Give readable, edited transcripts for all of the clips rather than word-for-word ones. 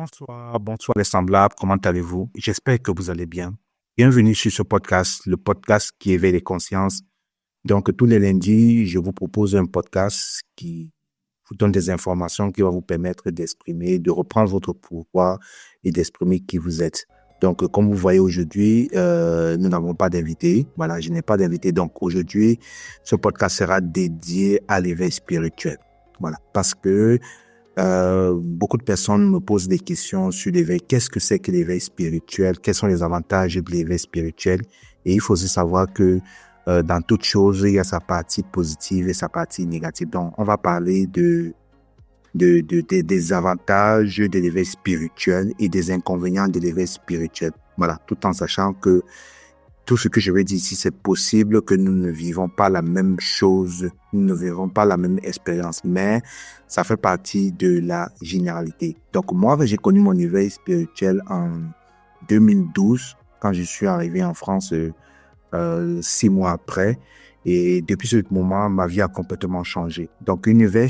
Bonsoir, bonsoir les semblables, comment allez-vous? J'espère que vous allez bien. Bienvenue sur ce podcast, le podcast qui éveille les consciences. Donc, tous les lundis, je vous propose un podcast qui vous donne des informations qui vont vous permettre d'exprimer, de reprendre votre pouvoir et d'exprimer qui vous êtes. Donc, comme vous voyez aujourd'hui, nous n'avons pas d'invité. Voilà, je n'ai pas d'invité. Donc, aujourd'hui, ce podcast sera dédié à l'éveil spirituel. Voilà, parce que beaucoup de personnes me posent des questions sur l'éveil. Qu'est-ce que c'est que l'éveil spirituel? Quels sont les avantages de l'éveil spirituel? Et il faut aussi savoir que dans toute chose, il y a sa partie positive et sa partie négative. Donc, on va parler des avantages de l'éveil spirituel et des inconvénients de l'éveil spirituel. Voilà, tout en sachant que tout ce que je vais dire ici, c'est possible que nous ne vivons pas la même chose, nous ne vivons pas la même expérience, mais ça fait partie de la généralité. Donc moi, j'ai connu mon éveil spirituel en 2012, quand je suis arrivé en France 6 mois après. Et depuis ce moment, ma vie a complètement changé. Donc un éveil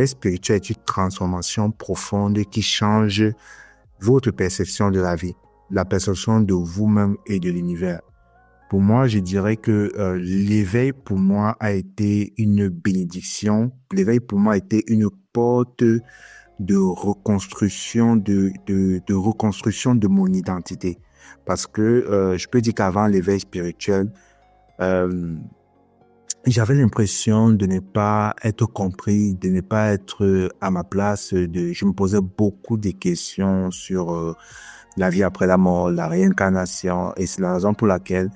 spirituel est une transformation profonde qui change votre perception de la vie, la perception de vous-même et de l'univers. Pour moi, je dirais que l'éveil, pour moi, a été une bénédiction. L'éveil, pour moi, a été une porte de reconstruction, de reconstruction de mon identité. Parce que je peux dire qu'avant l'éveil spirituel, j'avais l'impression de ne pas être compris, de ne pas être à ma place. Je me posais beaucoup de questions sur la vie après la mort, la réincarnation. Et c'est la raison pour laquelle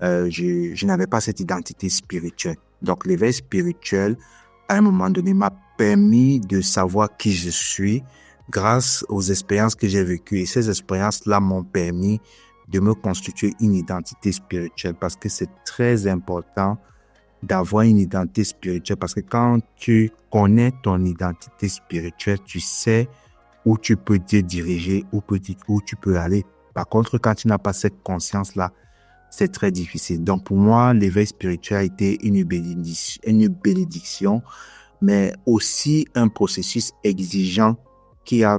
je n'avais pas cette identité spirituelle. Donc, l'éveil spirituel, à un moment donné, m'a permis de savoir qui je suis grâce aux expériences que j'ai vécues. Et ces expériences-là m'ont permis de me constituer une identité spirituelle parce que c'est très important d'avoir une identité spirituelle parce que quand tu connais ton identité spirituelle, tu sais où tu peux te diriger, où tu peux aller. Par contre, quand tu n'as pas cette conscience-là, c'est très difficile. Donc, pour moi, l'éveil spirituel a été une bénédiction, mais aussi un processus exigeant qui a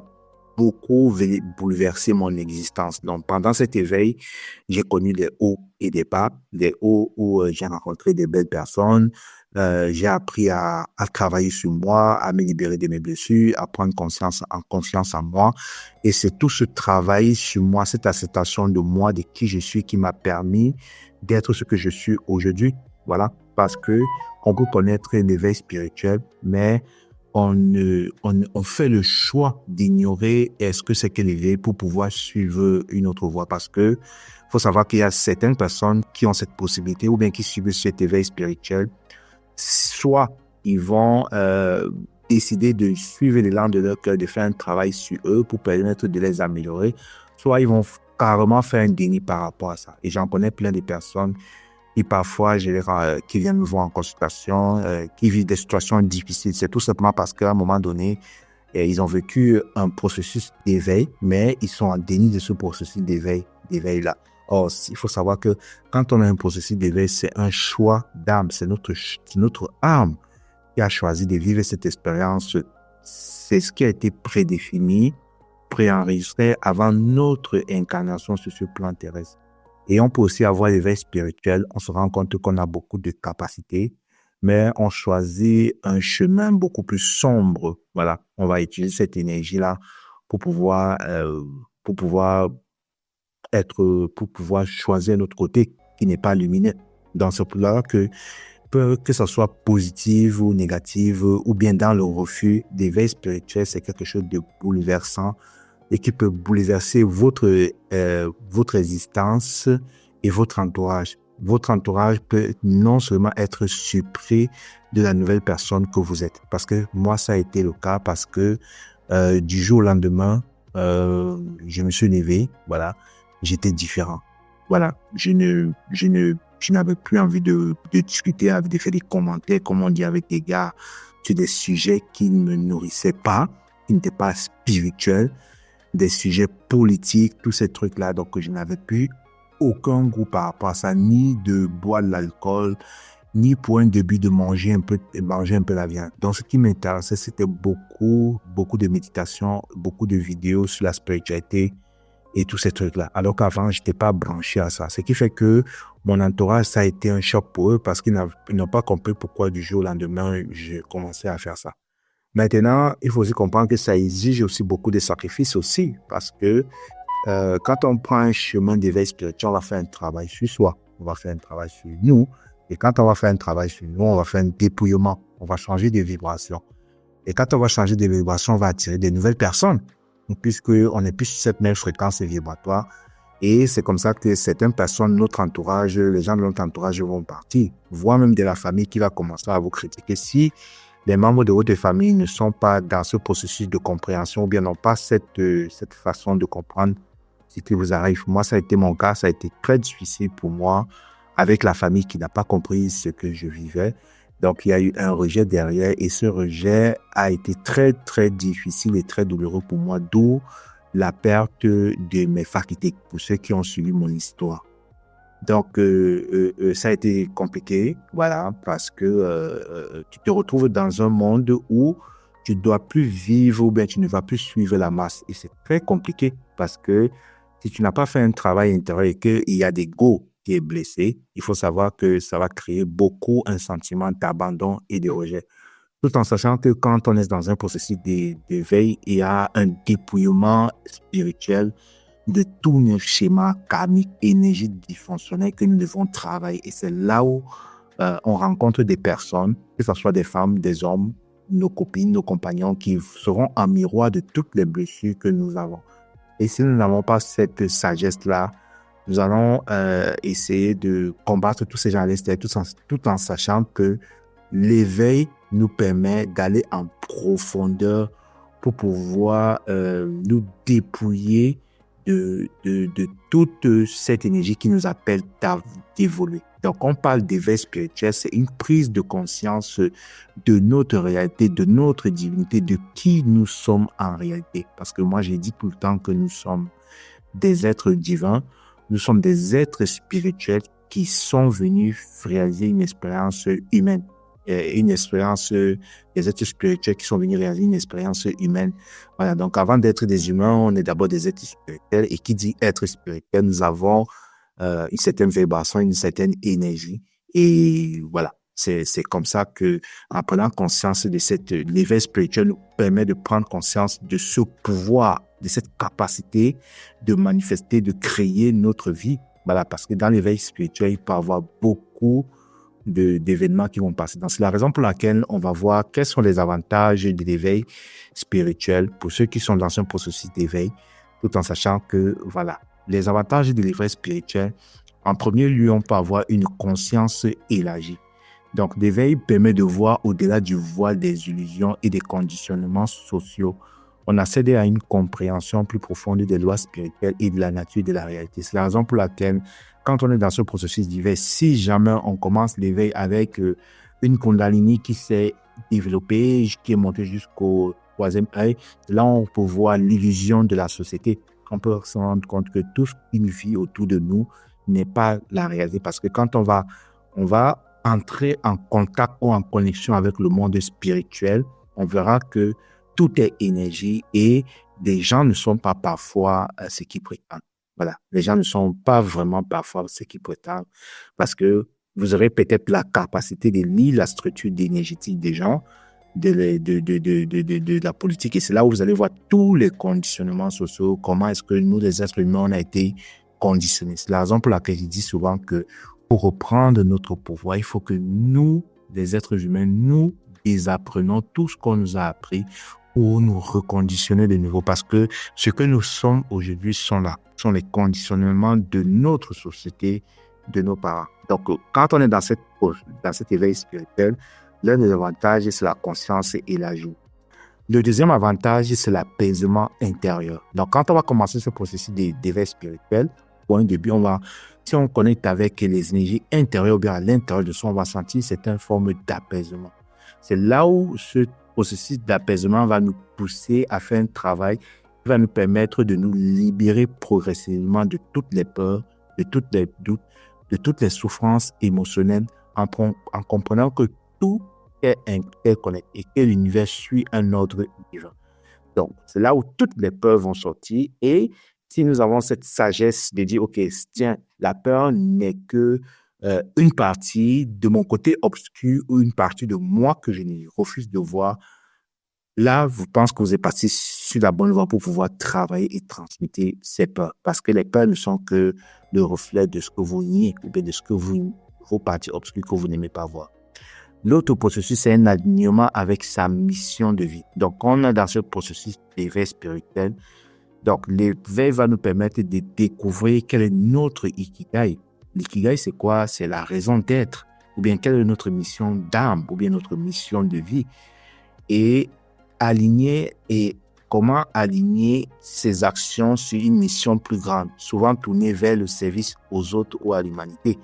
beaucoup bouleversé mon existence. Donc, pendant cet éveil, j'ai connu des hauts et des bas, des hauts où j'ai rencontré des belles personnes, j'ai appris à travailler sur moi, à me libérer de mes blessures, à prendre confiance en moi. Et c'est tout ce travail sur moi, cette acceptation de moi, de qui je suis, qui m'a permis d'être ce que je suis aujourd'hui. Voilà, parce que on peut connaître l'éveil spirituel, mais on fait le choix d'ignorer est-ce que c'est que l'éveil pour pouvoir suivre une autre voie. Parce que faut savoir qu'il y a certaines personnes qui ont cette possibilité ou bien qui suivent cet éveil spirituel. Soit ils vont décider de suivre l'élan de leur cœur, de faire un travail sur eux pour permettre de les améliorer, soit ils vont carrément faire un déni par rapport à ça. Et j'en connais plein de personnes qui parfois, qui viennent me voir en consultation, qui vivent des situations difficiles. C'est tout simplement parce qu'à un moment donné, ils ont vécu un processus d'éveil, mais ils sont en déni de ce processus d'éveil-là. Or, il faut savoir que quand on a un processus d'éveil, c'est un choix d'âme, c'est notre âme qui a choisi de vivre cette expérience. C'est ce qui a été prédéfini, préenregistré avant notre incarnation sur ce plan terrestre. Et on peut aussi avoir l'éveil spirituel, on se rend compte qu'on a beaucoup de capacités, mais on choisit un chemin beaucoup plus sombre. Voilà, on va utiliser cette énergie-là pour pouvoir choisir notre côté qui n'est pas lumineux. Dans ce plan-là, que ça soit positive ou négative, ou bien dans le refus d'éveil spirituel, c'est quelque chose de bouleversant et qui peut bouleverser votre existence et votre entourage. Votre entourage peut non seulement être surpris de la nouvelle personne que vous êtes. Parce que moi, ça a été le cas parce que du jour au lendemain, je me suis levé, voilà, j'étais différent. Voilà, je n'avais plus envie de discuter, de faire des commentaires, comme on dit, avec des gars sur des sujets qui ne me nourrissaient pas, qui n'étaient pas spirituels, des sujets politiques, tous ces trucs-là. Donc, je n'avais plus aucun goût par rapport à ça, ni de boire de l'alcool, ni pour un début de manger un peu la viande. Donc, ce qui m'intéressait, c'était beaucoup de méditation, beaucoup de vidéos sur la spiritualité et tous ces trucs-là. Alors qu'avant, j'étais pas branché à ça. Ce qui fait que mon entourage, ça a été un choc pour eux parce qu'ils n'ont pas compris pourquoi du jour au lendemain, je commençais à faire ça. Maintenant, il faut aussi comprendre que ça exige aussi beaucoup de sacrifices aussi parce que quand on prend un chemin d'éveil spirituel, on va faire un travail sur soi, on va faire un travail sur nous. Et quand on va faire un travail sur nous, on va faire un dépouillement, on va changer de vibration. Et quand on va changer de vibration, on va attirer de nouvelles personnes, puisqu'on n'est plus sur cette même fréquence vibratoire. Et c'est comme ça que certaines personnes, notre entourage, les gens de notre entourage vont partir, voire même de la famille qui va commencer à vous critiquer. Si les membres de votre famille ne sont pas dans ce processus de compréhension ou bien n'ont pas cette façon de comprendre ce qui vous arrive. Moi, ça a été mon cas, ça a été très difficile pour moi avec la famille qui n'a pas compris ce que je vivais. Donc, il y a eu un rejet derrière et ce rejet a été très, très difficile et très douloureux pour moi, d'où la perte de mes facultés pour ceux qui ont suivi mon histoire. Donc, ça a été compliqué, voilà, parce que tu te retrouves dans un monde où tu ne dois plus vivre ou bien tu ne vas plus suivre la masse. Et c'est très compliqué parce que si tu n'as pas fait un travail intérieur et qu'il y a des go qui est blessé, il faut savoir que ça va créer beaucoup un sentiment d'abandon et de rejet. Tout en sachant que quand on est dans un processus d'éveil, il y a un dépouillement spirituel de tous nos schémas karmiques, énergies dysfonctionnelles que nous devons travailler. Et c'est là où on rencontre des personnes, que ce soit des femmes, des hommes, nos copines, nos compagnons, qui seront en miroir de toutes les blessures que nous avons. Et si nous n'avons pas cette sagesse-là, nous allons essayer de combattre tous ces gens à l'extérieur, tout en sachant que l'éveil nous permet d'aller en profondeur pour pouvoir nous dépouiller de toute cette énergie qui nous appelle d'évoluer. Donc, on parle d'éveil spirituel, c'est une prise de conscience de notre réalité, de notre divinité, de qui nous sommes en réalité. Parce que moi, j'ai dit tout le temps que nous sommes des êtres divins, nous sommes des êtres spirituels qui sont venus réaliser une expérience humaine. Une expérience, des êtres spirituels qui sont venus réaliser une expérience humaine. Voilà, donc avant d'être des humains, on est d'abord des êtres spirituels. Et qui dit être spirituel, nous avons une certaine vibration, une certaine énergie. Et voilà, c'est comme ça que, en prenant conscience de l'éveil spirituel nous permet de prendre conscience de ce pouvoir, de cette capacité de manifester, de créer notre vie. Voilà, parce que dans l'éveil spirituel, il peut y avoir beaucoup d'événements qui vont passer. Donc, c'est la raison pour laquelle on va voir quels sont les avantages de l'éveil spirituel pour ceux qui sont dans un processus d'éveil, tout en sachant que, voilà, les avantages de l'éveil spirituel, en premier lieu, on peut avoir une conscience élargie. Donc, l'éveil permet de voir au-delà du voile des illusions et des conditionnements sociaux. On accède à une compréhension plus profonde des lois spirituelles et de la nature de la réalité. C'est la raison pour laquelle, quand on est dans ce processus d'éveil, si jamais on commence l'éveil avec une Kundalini qui s'est développée, qui est montée jusqu'au troisième œil, là, on peut voir l'illusion de la société. On peut se rendre compte que tout ce qui vit autour de nous n'est pas la réalité. Parce que quand on va entrer en contact ou en connexion avec le monde spirituel, on verra que tout est énergie et les gens ne sont pas parfois ce qu'ils prétendent. Voilà, les gens ne sont pas vraiment parfois ce qu'ils prétendent parce que vous aurez peut-être la capacité de lire la structure énergétique des gens, de la politique, et c'est là où vous allez voir tous les conditionnements sociaux, comment est-ce que nous, les êtres humains, on a été conditionnés. C'est la raison pour laquelle je dis souvent que pour reprendre notre pouvoir, il faut que nous, les êtres humains, nous désapprenons tout ce qu'on nous a appris pour nous reconditionner de nouveau. Parce que ce que nous sommes aujourd'hui sont les conditionnements de notre société, de nos parents. Donc, quand on est dans cet éveil spirituel, l'un des avantages, c'est la conscience et la joie. Le deuxième avantage, c'est l'apaisement intérieur. Donc, quand on va commencer ce processus d'éveil spirituel, pour un début, si on connecte avec les énergies intérieures ou bien à l'intérieur de soi, on va sentir certaines formes d'apaisement. C'est là où ce processus d'apaisement va nous pousser à faire un travail qui va nous permettre de nous libérer progressivement de toutes les peurs, de tous les doutes, de toutes les souffrances émotionnelles en comprenant que tout est interconnecté et que l'univers suit un ordre divin. Donc, c'est là où toutes les peurs vont sortir. Et si nous avons cette sagesse de dire, OK, tiens, la peur n'est que une partie de mon côté obscur ou une partie de moi que je refuse de voir, là, je pense que vous êtes parti sur la bonne voie pour pouvoir travailler et transmettre ces peurs. Parce que les peurs ne sont que le reflet de ce que vous niez ou bien de ce que vos parties obscures que vous n'aimez pas voir. L'autre processus, c'est un alignement avec sa mission de vie. Donc, on est dans ce processus d'éveil spirituel. Donc, l'éveil va nous permettre de découvrir quel est notre ikigai. L'ikigai, c'est quoi? C'est la raison d'être. Ou bien, quelle est notre mission d'âme? Ou bien, notre mission de vie? Et comment aligner ses actions sur une mission plus grande, souvent tournée vers le service aux autres ou à l'humanité.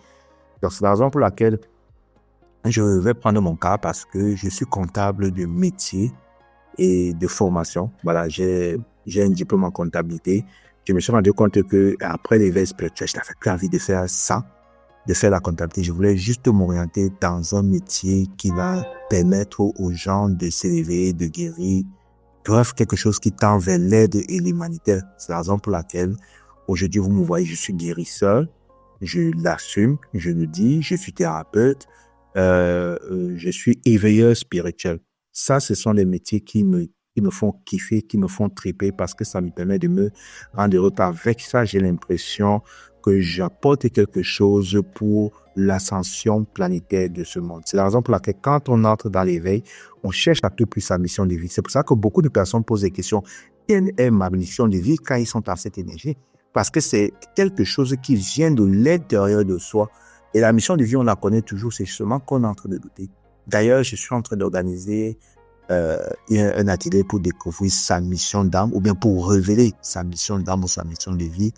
Donc, c'est la raison pour laquelle je vais prendre mon cas parce que je suis comptable de métier et de formation. Voilà, j'ai un diplôme en comptabilité. Je me suis rendu compte que après l'éveil spirituel, je n'avais plus envie de faire ça, de faire la comptabilité. Je voulais juste m'orienter dans un métier qui va permettre aux gens de s'élever, de guérir, bref, quelque chose qui tend vers l'aide et l'humanitaire. C'est la raison pour laquelle aujourd'hui, vous me voyez, je suis guérisseur, je l'assume, je le dis, je suis thérapeute, je suis éveilleur spirituel. Ça, ce sont les métiers qui me font kiffer, qui me font triper parce que ça me permet de me rendre heureux. Avec ça, j'ai l'impression que j'apporte quelque chose pour l'ascension planétaire de ce monde. C'est la raison pour laquelle quand on entre dans l'éveil, on cherche à tout plus sa mission de vie. C'est pour ça que beaucoup de personnes posent des questions. Quelle est ma mission de vie quand ils sont dans cette énergie? Parce que c'est quelque chose qui vient de l'intérieur de soi. Et la mission de vie, on la connaît toujours, c'est justement qu'on est en train de douter. D'ailleurs, je suis en train d'organiser un atelier pour découvrir sa mission d'âme ou bien pour révéler sa mission d'âme ou sa mission de vie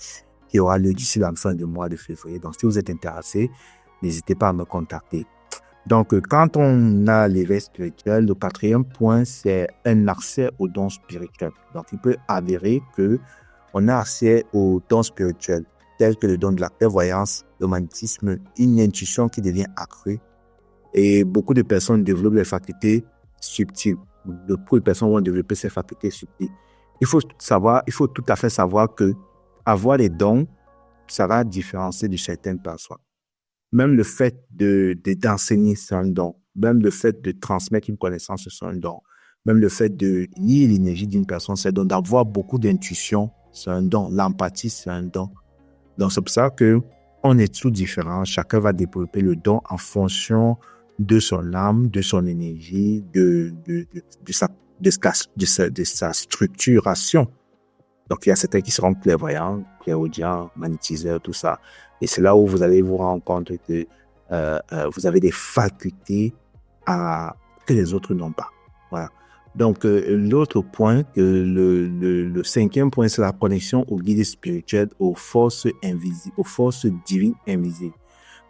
qui aura lieu d'ici la fin du mois de février. Donc, si vous êtes intéressé, n'hésitez pas à me contacter. Donc, quand on a l'éveil spirituel, le quatrième point, c'est un accès aux dons spirituels. Donc, il peut avérer que on a accès aux dons spirituels tels que le don de la clairvoyance, le magnétisme, une intuition qui devient accrue. Et beaucoup de personnes développent les facultés subtiles. Beaucoup de personnes vont développer ces facultés subtiles. Il faut tout à fait savoir que avoir des dons, ça va différencier de certaines personnes. Même le fait d'enseigner, c'est un don. Même le fait de transmettre une connaissance, c'est un don. Même le fait de lier l'énergie d'une personne, c'est un don. D'avoir beaucoup d'intuition, c'est un don. L'empathie, c'est un don. Donc, c'est pour ça qu'on est tous différents. Chacun va développer le don en fonction de son âme, de son énergie, de sa structuration. Donc, il y a certains qui seront clairvoyants, clairaudients, magnétiseurs, tout ça. Et c'est là où vous allez vous rendre compte que vous avez des facultés que les autres n'ont pas. Voilà. Donc, l'autre point, le cinquième point, c'est la connexion au guide spirituel, aux forces invisibles, aux forces divines invisibles.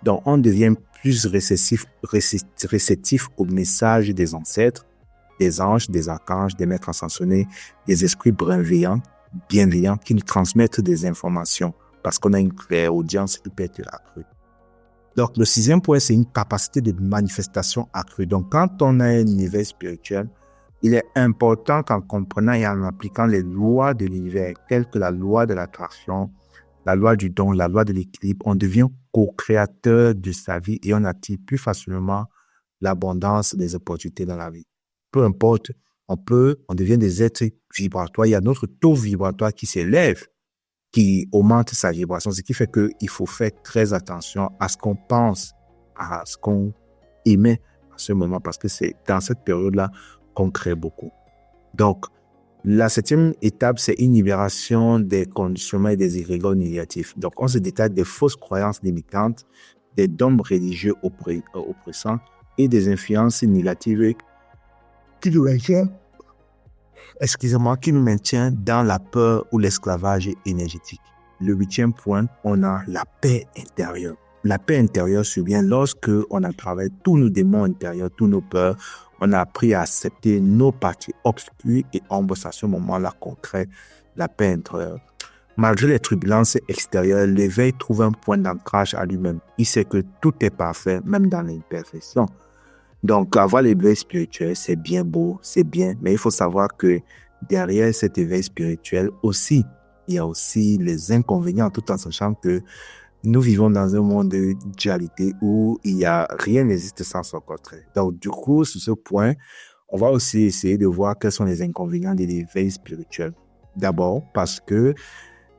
Donc, on devient plus réceptif aux messages des ancêtres, des anges, des archanges, des maîtres ascensionnés, des esprits bienveillants qui nous transmettent des informations parce qu'on a une clairaudience qui peut être accrue. Donc, le sixième point, c'est une capacité de manifestation accrue. Donc, quand on a un univers spirituel, il est important qu'en comprenant et en appliquant les lois de l'univers, telles que la loi de l'attraction, la loi du don, la loi de l'équilibre, on devient co-créateur de sa vie et on attire plus facilement l'abondance des opportunités dans la vie. Peu importe, on devient des êtres vibratoires. Il y a notre taux vibratoire qui s'élève, qui augmente sa vibration, ce qui fait qu'il faut faire très attention à ce qu'on pense, à ce qu'on émet à ce moment, parce que c'est dans cette période-là qu'on crée beaucoup. Donc, la septième étape, c'est une libération des conditionnements et des égrégores négatifs. Donc, on se détache des fausses croyances limitantes, des dogmes religieux oppressants et des influences négatives qui nous maintiennent dans la peur ou l'esclavage énergétique. Le huitième point, on a la paix intérieure. La paix intérieure survient lorsque on a travaillé tous nos démons intérieurs, tous nos peurs. On a appris à accepter nos parties obscures et ombres. C'est à ce moment-là qu'on crée la paix intérieure. Malgré les turbulences extérieures, l'éveil trouve un point d'ancrage à lui-même. Il sait que tout est parfait, même dans l'imperfection. Donc, avoir l'éveil spirituel, c'est bien beau, c'est bien, mais il faut savoir que derrière cet éveil spirituel aussi, il y a aussi les inconvénients, tout en sachant que nous vivons dans un monde de dualité où rien n'existe sans son contraire. Donc, du coup, sur ce point, on va aussi essayer de voir quels sont les inconvénients de l'éveil spirituel. D'abord, parce que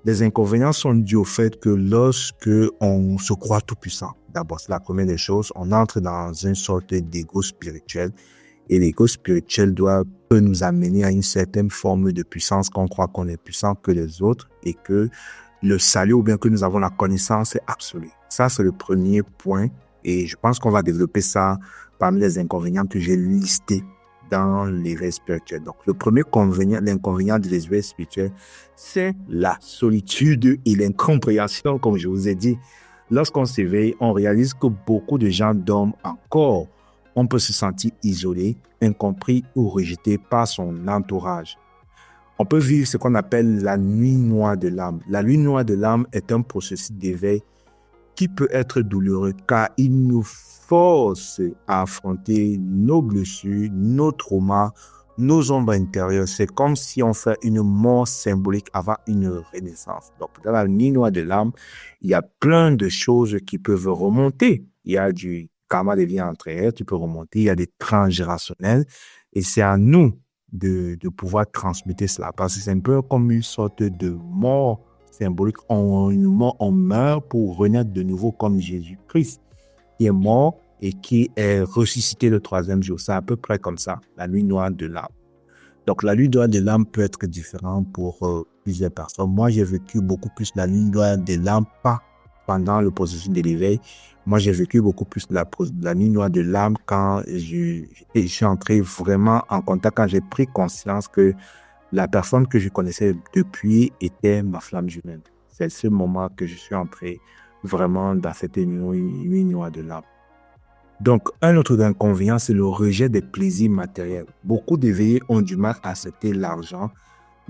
les inconvénients sont dus au fait que lorsque on se croit tout puissant, d'abord, c'est la première des choses, on entre dans une sorte d'ego spirituel. Et l'ego spirituel peut nous amener à une certaine forme de puissance, qu'on croit qu'on est puissant que les autres et que le salut ou bien que nous avons la connaissance est absolue. Ça, c'est le premier point. Et je pense qu'on va développer ça parmi les inconvénients que j'ai listés dans l'éveil spirituel. Donc, le premier l'inconvénient de l'éveil spirituel, c'est la solitude et l'incompréhension, comme je vous ai dit. Lorsqu'on s'éveille, on réalise que beaucoup de gens dorment encore. On peut se sentir isolé, incompris ou rejeté par son entourage. On peut vivre ce qu'on appelle la nuit noire de l'âme. La nuit noire de l'âme est un processus d'éveil qui peut être douloureux car il nous force à affronter nos blessures, nos traumas, nos ombres intérieures. C'est comme si on fait une mort symbolique avant une renaissance. Donc, dans la nuit noire de l'âme, il y a plein de choses qui peuvent remonter. Il y a du karma de vie entre elles, tu peux remonter. Il y a des transgénérationnels et c'est à nous de pouvoir transmuter cela parce que c'est un peu comme une sorte de mort symbolique. On meurt pour renaître de nouveau comme Jésus-Christ qui est mort et qui est ressuscité le troisième jour. C'est à peu près comme ça, la nuit noire de l'âme. Donc, la nuit noire de l'âme peut être différente pour plusieurs personnes. Moi, j'ai vécu beaucoup plus la nuit noire de l'âme, pas pendant le processus de l'éveil. Moi, j'ai vécu beaucoup plus la nuit noire de l'âme quand je suis entré vraiment en contact, quand j'ai pris conscience que la personne que je connaissais depuis était ma flamme jumelle. C'est ce moment que je suis entré vraiment dans cette nuit noire de l'âme. Donc, un autre inconvénient, c'est le rejet des plaisirs matériels. Beaucoup d'éveillés ont du mal à accepter l'argent,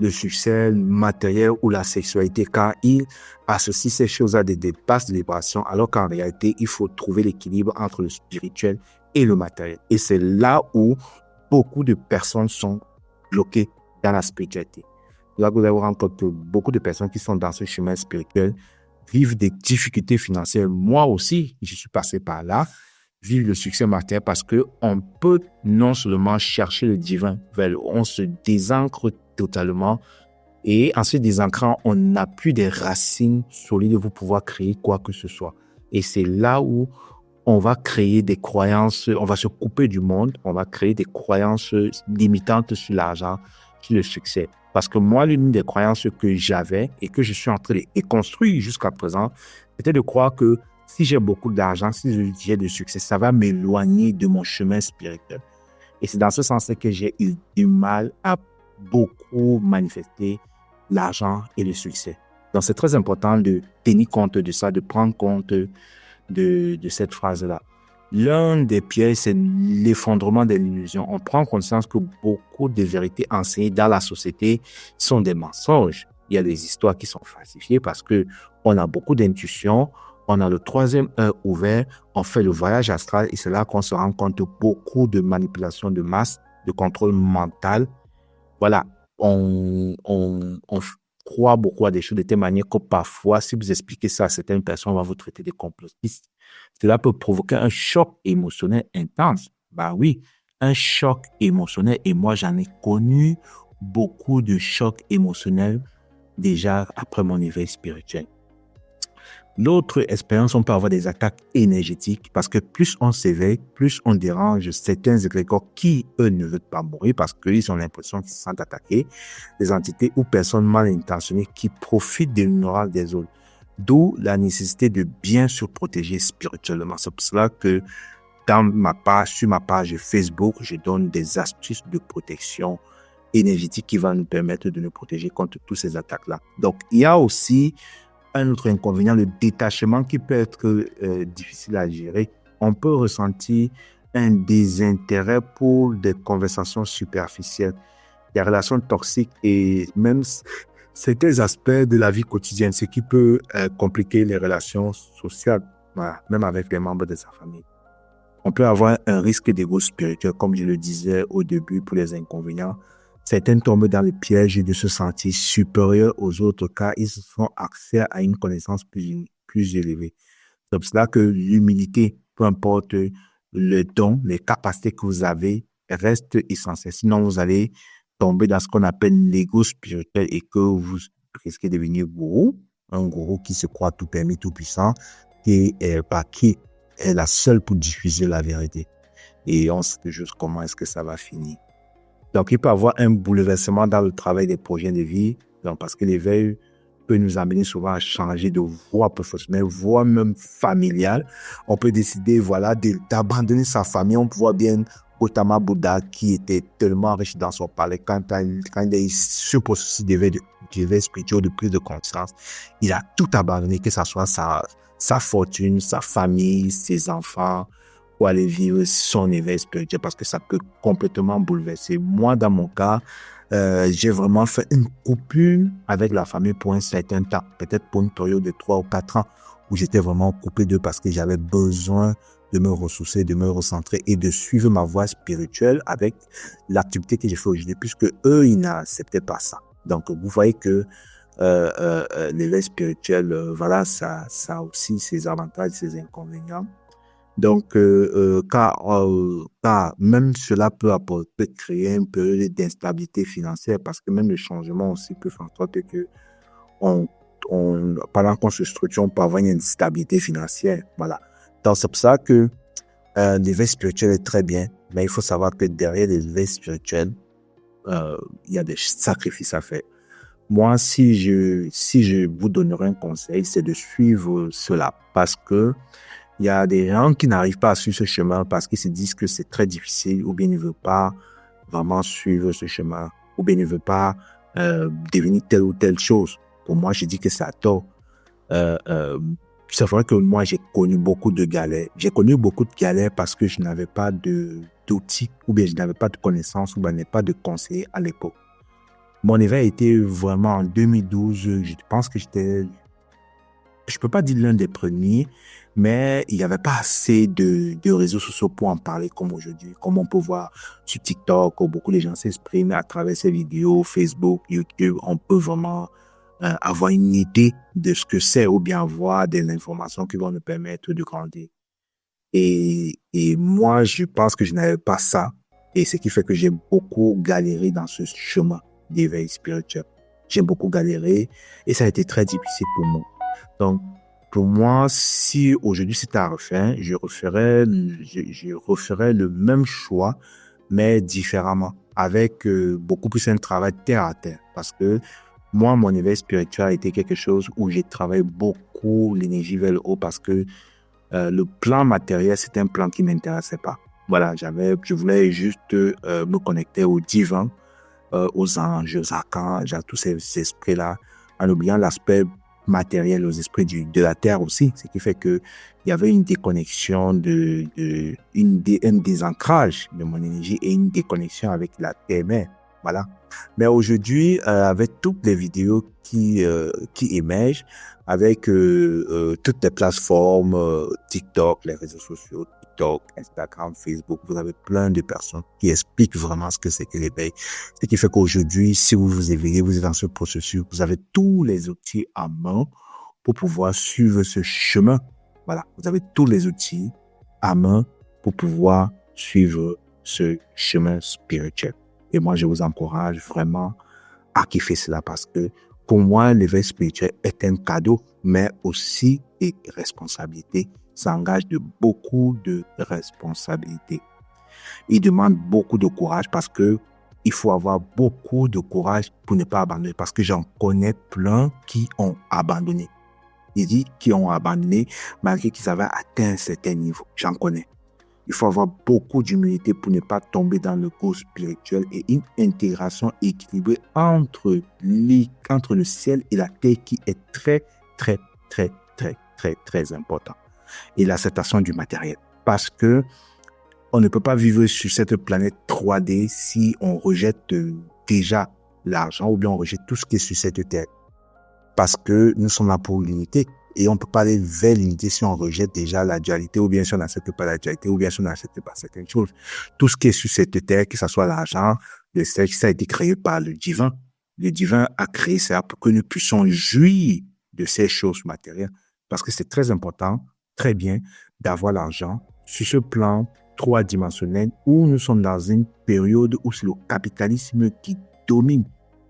le succès matériel ou la sexualité, car ils associent ces choses à des basses vibrations, alors qu'en réalité, il faut trouver l'équilibre entre le spirituel et le matériel. Et c'est là où beaucoup de personnes sont bloquées dans la spiritualité. Là, vous allez vous rendre compte que beaucoup de personnes qui sont dans ce chemin spirituel vivent des difficultés financières. Moi aussi, je suis passé par là, vivre le succès matériel parce que on peut non seulement chercher le divin, on se désancre totalement et en se désancrant, on n'a plus des racines solides pour pouvoir créer quoi que ce soit. Et c'est là où on va créer des croyances, on va se couper du monde, on va créer des croyances limitantes sur l'argent, sur le succès. Parce que moi, l'une des croyances que j'avais et que je suis en train de construire jusqu'à présent, c'était de croire que si j'ai beaucoup d'argent, si j'ai du succès, ça va m'éloigner de mon chemin spirituel. Et c'est dans ce sens que j'ai eu du mal à beaucoup manifester l'argent et le succès. Donc, c'est très important de tenir compte de ça, de prendre compte de cette phrase-là. L'un des pièges, c'est l'effondrement de l'illusion. On prend conscience que beaucoup de vérités enseignées dans la société sont des mensonges. Il y a des histoires qui sont falsifiées parce que on a beaucoup d'intuitions, on a le troisième œil ouvert, on fait le voyage astral et c'est là qu'on se rend compte de beaucoup de manipulation de masse, de contrôle mental. Voilà, on croit beaucoup à des choses de telle manière que parfois, si vous expliquez ça à certaines personnes, on va vous traiter de complotistes. Cela peut provoquer un choc émotionnel intense. Bah oui, un choc émotionnel. Et moi, j'en ai connu beaucoup de chocs émotionnels déjà après mon éveil spirituel. L'autre expérience, on peut avoir des attaques énergétiques parce que plus on s'éveille, plus on dérange certains égrégores qui, eux, ne veulent pas mourir parce qu'ils ont l'impression qu'ils se sentent attaqués. Des entités ou personnes mal intentionnées qui profitent de l'ignorance des autres. D'où la nécessité de bien se protéger spirituellement. C'est pour cela que sur ma page Facebook, je donne des astuces de protection énergétique qui vont nous permettre de nous protéger contre toutes ces attaques-là. Donc, il y a aussi un autre inconvénient, le détachement qui peut être difficile à gérer. On peut ressentir un désintérêt pour des conversations superficielles, des relations toxiques et même certains aspects de la vie quotidienne, ce qui peut compliquer les relations sociales, voilà, même avec les membres de sa famille. On peut avoir un risque d'ego spirituel, comme je le disais au début pour les inconvénients. Certains tombent dans le piège de se sentir supérieurs aux autres car ils ont accès à une connaissance plus élevée. C'est pour cela que l'humilité, peu importe le don, les capacités que vous avez, reste essentielle. Sinon, vous allez tomber dans ce qu'on appelle l'ego spirituel et que vous risquez de devenir gourou, un gourou qui se croit tout permis, tout puissant, qui est la seule pour diffuser la vérité. Et on sait juste comment est-ce que ça va finir. Donc, il peut y avoir un bouleversement dans le travail des projets de vie, donc parce que l'éveil peut nous amener souvent à changer de voie professionnelle, voie même familiale. On peut décider, voilà, d'abandonner sa famille. On voit bien Gautama Bouddha qui était tellement riche dans son palais quand il est ce processus d'éveil spirituel, de prise de conscience. Il a tout abandonné, que ce soit sa fortune, sa famille, ses enfants, pour aller vivre son éveil spirituel parce que ça peut complètement bouleverser. Moi, dans mon cas, j'ai vraiment fait une coupure avec la famille pour un certain temps, peut-être pour une période de 3 ou 4 ans où j'étais vraiment coupé d'eux parce que j'avais besoin de me ressourcer, de me recentrer et de suivre ma voie spirituelle avec l'activité que j'ai fait aujourd'hui puisque eux, ils n'acceptaient pas ça. Donc, vous voyez que l'éveil spirituel, voilà, ça a aussi ses avantages, ses inconvénients. Donc, car même cela peut créer un peu d'instabilité financière parce que même le changement aussi peut faire en sorte que pendant qu'on se structure, on peut avoir une instabilité financière. Voilà. Donc, c'est pour ça que l'éveil spirituel est très bien, mais il faut savoir que derrière l'éveil spirituel, il y a des sacrifices à faire. Moi, si je vous donnerais un conseil, c'est de suivre cela parce que il y a des gens qui n'arrivent pas à suivre ce chemin parce qu'ils se disent que c'est très difficile ou bien ils ne veulent pas vraiment suivre ce chemin ou bien ils ne veulent pas devenir telle ou telle chose. Pour moi, je dis que c'est à tort. C'est vrai que moi, j'ai connu beaucoup de galères. J'ai connu beaucoup de galères parce que je n'avais pas d'outils ou bien je n'avais pas de connaissances ou bien je n'avais pas de conseillers à l'époque. Mon éveil était vraiment en 2012. Je pense que je peux pas dire l'un des premiers, mais il n'y avait pas assez de réseaux sociaux pour en parler comme aujourd'hui. Comme on peut voir sur TikTok, où beaucoup de gens s'expriment à travers ces vidéos, Facebook, YouTube, on peut vraiment avoir une idée de ce que c'est ou bien avoir des informations qui vont nous permettre de grandir. Et moi, je pense que je n'avais pas ça. Et ce qui fait que j'ai beaucoup galéré dans ce chemin d'éveil spirituel. J'ai beaucoup galéré et ça a été très difficile pour moi. Donc, pour moi, si aujourd'hui c'était à refaire, je referais le même choix, mais différemment, avec beaucoup plus un travail terre à terre. Parce que moi, mon éveil spirituel a été quelque chose où j'ai travaillé beaucoup l'énergie vers le haut parce que le plan matériel, c'était un plan qui m'intéressait pas. Voilà, je voulais juste me connecter au divin, aux anges, aux archanges, à tous ces esprits-là, en oubliant l'aspect matériel, aux esprits de la terre aussi, ce qui fait que il y avait une déconnexion un désancrage de mon énergie et une déconnexion avec la terre-mère. Voilà. Mais aujourd'hui, avec toutes les vidéos qui émergent, avec toutes les plateformes, TikTok, les réseaux sociaux, TikTok, Instagram, Facebook, vous avez plein de personnes qui expliquent vraiment ce que c'est que l'éveil. Ce qui fait qu'aujourd'hui, si vous vous éveillez, vous êtes dans ce processus, vous avez tous les outils à main pour pouvoir suivre ce chemin. Voilà, vous avez tous les outils à main pour pouvoir suivre ce chemin spirituel. Et moi, je vous encourage vraiment à kiffer cela parce que pour moi, l'éveil spirituel est un cadeau, mais aussi des responsabilités. Ça engage de beaucoup de responsabilités. Il demande beaucoup de courage parce que il faut avoir beaucoup de courage pour ne pas abandonner parce que j'en connais plein qui ont abandonné. Il dit qui ont abandonné malgré qu'ils avaient atteint un certain niveau. J'en connais. Il faut avoir beaucoup d'humilité pour ne pas tomber dans le cours spirituel et une intégration équilibrée entre le ciel et la terre qui est très, très, très, très, très, très important. Et l'acceptation du matériel. Parce que on ne peut pas vivre sur cette planète 3D si on rejette déjà l'argent ou bien on rejette tout ce qui est sur cette terre. Parce que nous sommes là pour l'unité. Et on ne peut pas aller vers l'unité si on rejette déjà la dualité, ou bien si on n'accepte pas la dualité, ou bien si on n'accepte pas certaines choses. Tout ce qui est sur cette terre, que ce soit l'argent, le sexe, ça a été créé par le divin. Le divin a créé ça pour que nous puissions jouir de ces choses matérielles. Parce que c'est très important, très bien, d'avoir l'argent sur ce plan trois-dimensionnel où nous sommes dans une période où c'est le capitalisme qui domine.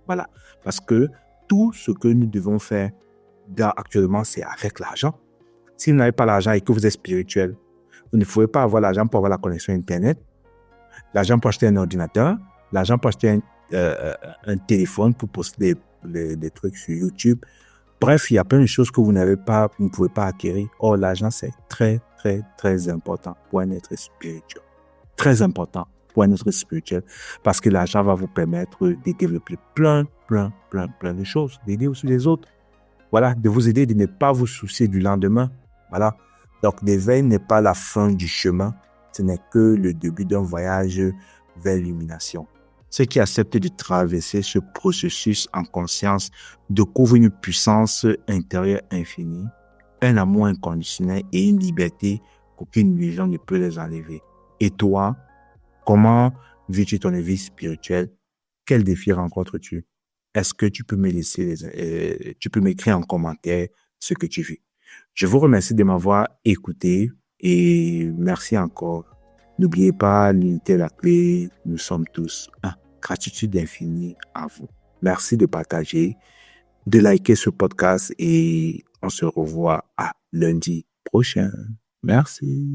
Voilà. Parce que tout ce que nous devons faire actuellement, c'est avec l'argent. Si vous n'avez pas l'argent et que vous êtes spirituel, vous ne pouvez pas avoir l'argent pour avoir la connexion Internet, l'argent pour acheter un ordinateur, l'argent pour acheter un téléphone pour poster des trucs sur YouTube. Bref, il y a plein de choses que vous n'avez pas, vous ne pouvez pas acquérir. Or, l'argent, c'est très, très, très important pour un être spirituel. Très important pour un être spirituel parce que l'argent va vous permettre de développer plein de choses, d'aider aussi les autres. Voilà, de vous aider, de ne pas vous soucier du lendemain. Voilà. Donc, l'éveil n'est pas la fin du chemin. Ce n'est que le début d'un voyage vers l'illumination. Ceux qui acceptent de traverser ce processus en conscience découvrent une puissance intérieure infinie, un amour inconditionnel et une liberté qu'aucune religion ne peut les enlever. Et toi, comment vis-tu ton vie spirituelle? Quels défis rencontres-tu? Est-ce que tu peux me laisser, tu peux m'écrire en commentaire ce que tu vis? Je vous remercie de m'avoir écouté et merci encore. N'oubliez pas, l'unité est la clé. Nous sommes tous un. Gratitude infinie à vous. Merci de partager, de liker ce podcast et on se revoit à lundi prochain. Merci.